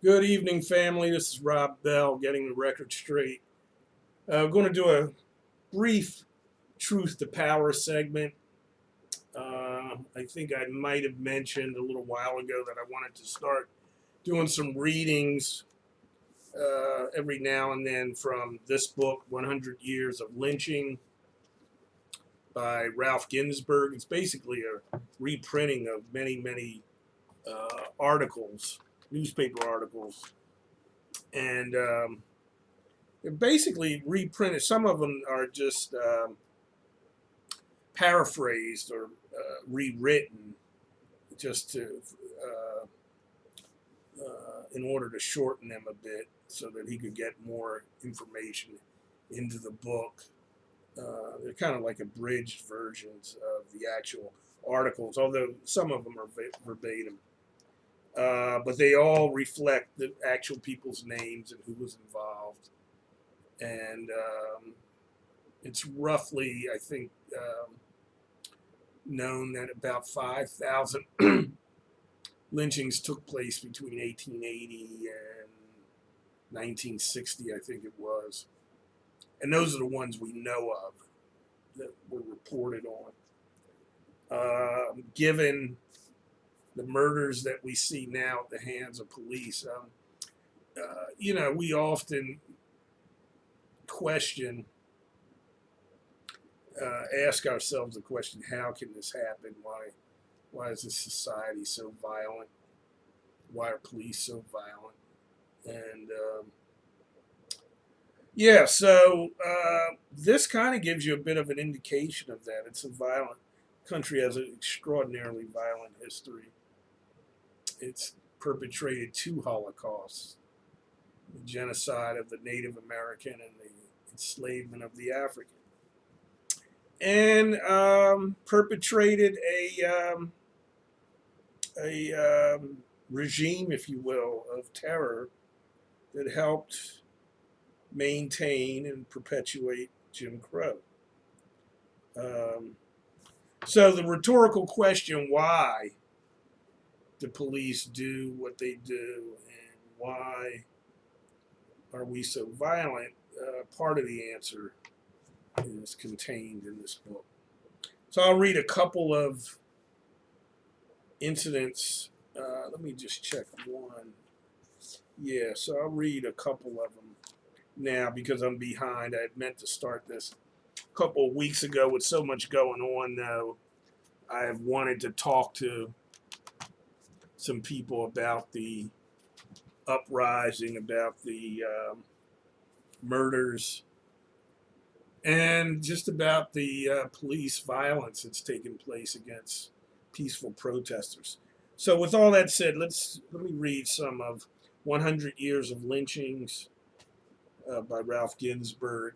Good evening, family. This is Rob Bell getting the record straight. I'm going to do a brief truth to power segment. I think I might have mentioned a little while ago that I wanted to start doing some readings every now and then from this book, 100 Years of Lynching by Ralph Ginzburg. It's basically a reprinting of many articles, newspaper articles. And they're basically reprinted. Some of them are just paraphrased or rewritten just to in order to shorten them a bit so that he could get more information into the book. They're kind of like abridged versions of the actual articles, although some of them are verbatim. But they all reflect the actual people's names and who was involved. And it's roughly, I think, known that about 5,000 lynchings took place between 1880 and 1960, I think it was. And those are the ones we know of that were reported on. Given the murders that we see now at the hands of police, we often question, ask ourselves the question: how can this happen? Why is this society so violent? Why are police so violent? And so this kind of gives you a bit of an indication of that. It's a violent country, has an extraordinarily violent history. It's perpetrated two Holocausts: the genocide of the Native American and the enslavement of the African, and perpetrated a regime, if you will, of terror that helped maintain and perpetuate Jim Crow. Um, so the rhetorical question, why do police do what they do and why are we so violent? Part of the answer is contained in this book. So I'll read a couple of incidents. Let me just check one. Yeah, so I'll read a couple of them now because I'm behind. I had meant to start this a couple of weeks ago with so much going on, though. I have wanted to talk to some people about the uprising, about the murders, and just about the police violence that's taken place against peaceful protesters. So, with all that said, let me read some of 100 Years of Lynchings by Ralph Ginzburg.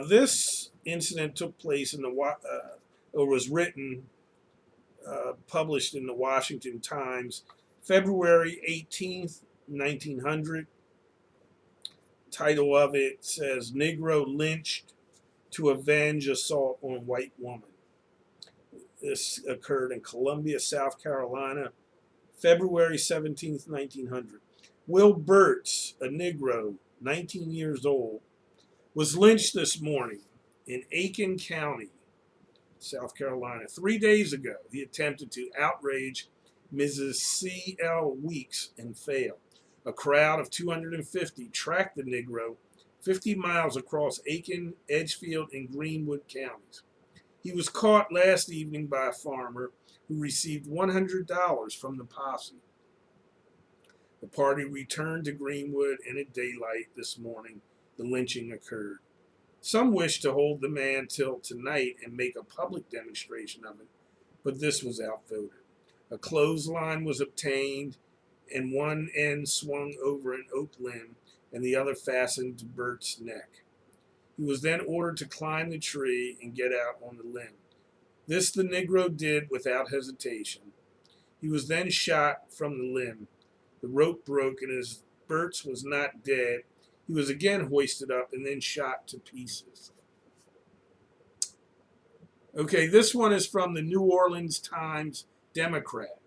This incident took place or was written, published in the Washington Times, February 18th, 1900. Title of it says Negro Lynched to Avenge Assault on White Woman. This occurred in Columbia, South Carolina, February 17th, 1900. Will Burtz, a Negro, 19 years old, was lynched this morning in Aiken County, South Carolina. 3 days ago, he attempted to outrage Mrs. C.L. Weeks and failed. A crowd of 250 tracked the Negro 50 miles across Aiken, Edgefield, and Greenwood counties. He was caught last evening by a farmer who received $100 from the posse. The party returned to Greenwood, and at daylight this morning, the lynching occurred. Some wished to hold the man till tonight and make a public demonstration of it, but this was outvoted. A clothesline was obtained, and one end swung over an oak limb, and the other fastened to Bert's neck. He was then ordered to climb the tree and get out on the limb. This the Negro did without hesitation. He was then shot from the limb. The rope broke, and as Bert's was not dead, he was again hoisted up and then shot to pieces. Okay, this one is from the New Orleans Times Democrat.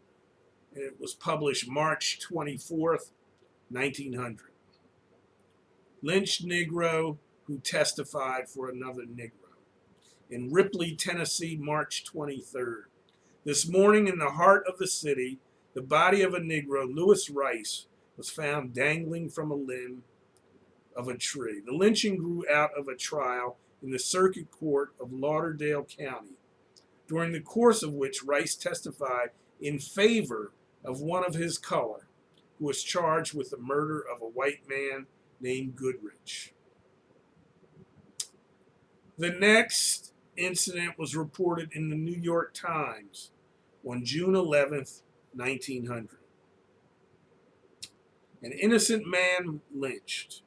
It was published March 24th, 1900. Lynched Negro who testified for another Negro. In Ripley, Tennessee, March 23rd. This morning in the heart of the city, the body of a Negro, Lewis Rice, was found dangling from a limb of a tree. The lynching grew out of a trial in the Circuit Court of Lauderdale County, during the course of which Rice testified in favor of one of his color, who was charged with the murder of a white man named Goodrich. The next incident was reported in the New York Times on June 11th, 1900. An innocent man lynched.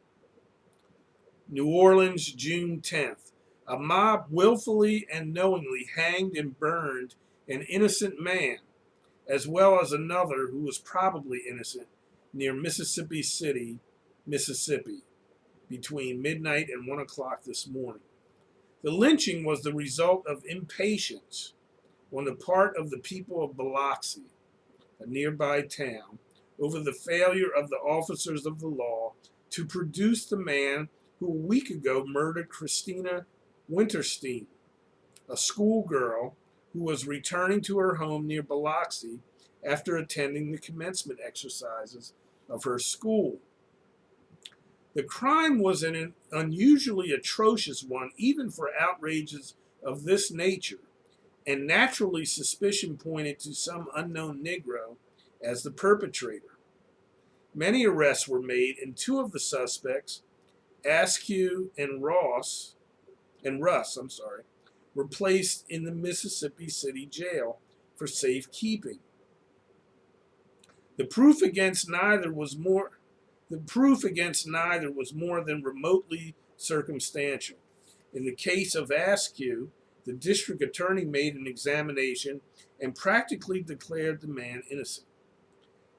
New Orleans, June 10th. A mob willfully and knowingly hanged and burned an innocent man, as well as another who was probably innocent, near Mississippi City, Mississippi, between midnight and 1 o'clock this morning. The lynching was the result of impatience on the part of the people of Biloxi, a nearby town, over the failure of the officers of the law to produce the man who a week ago murdered Christina Winterstein, a schoolgirl who was returning to her home near Biloxi after attending the commencement exercises of her school. The crime was an unusually atrocious one, even for outrages of this nature, and naturally suspicion pointed to some unknown Negro as the perpetrator. Many arrests were made, and two of the suspects, Askew and Russ, were placed in the Mississippi City jail for safekeeping. The proof against neither was more than remotely circumstantial. In the case of Askew, the district attorney made an examination and practically declared the man innocent.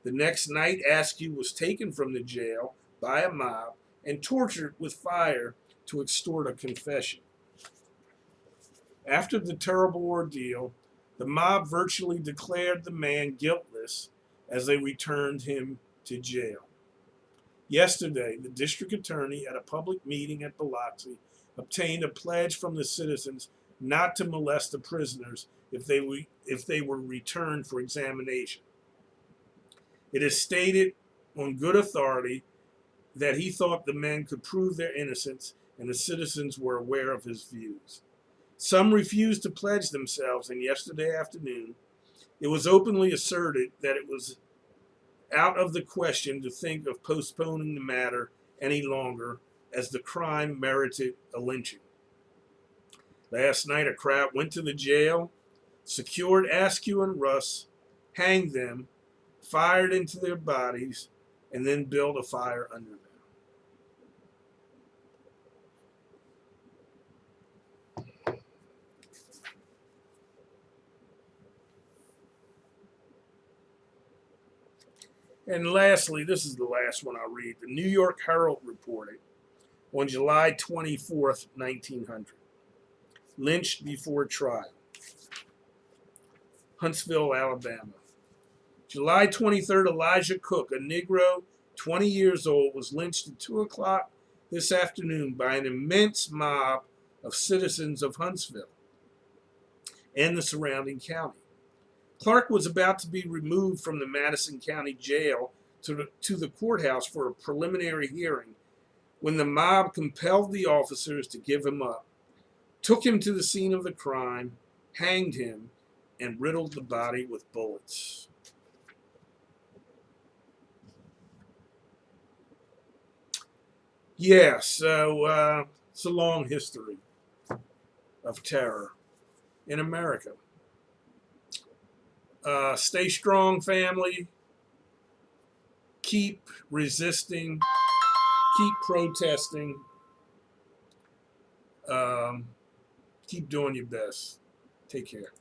The next night, Askew was taken from the jail by a mob and tortured with fire to extort a confession. After the terrible ordeal, the mob virtually declared the man guiltless as they returned him to jail. Yesterday, the district attorney, at a public meeting at Biloxi, obtained a pledge from the citizens not to molest the prisoners if they were returned for examination. It is stated on good authority that he thought the men could prove their innocence, and the citizens were aware of his views. Some refused to pledge themselves, and yesterday afternoon it was openly asserted that it was out of the question to think of postponing the matter any longer, as the crime merited a lynching. Last night, a crowd went to the jail, secured Askew and Russ, hanged them, fired into their bodies, and then built a fire under them. And lastly, this is the last one I'll read. The New York Herald reported on July 24th, 1900. Lynched before trial. Huntsville, Alabama. July 23rd, Elijah Cook, a Negro, 20 years old, was lynched at 2 o'clock this afternoon by an immense mob of citizens of Huntsville and the surrounding county. Clark was about to be removed from the Madison County Jail to the courthouse for a preliminary hearing when the mob compelled the officers to give him up, took him to the scene of the crime, hanged him, and riddled the body with bullets. Yeah, so it's a long history of terror in America. Stay strong, family. Keep resisting. Keep protesting. Keep doing your best. Take care.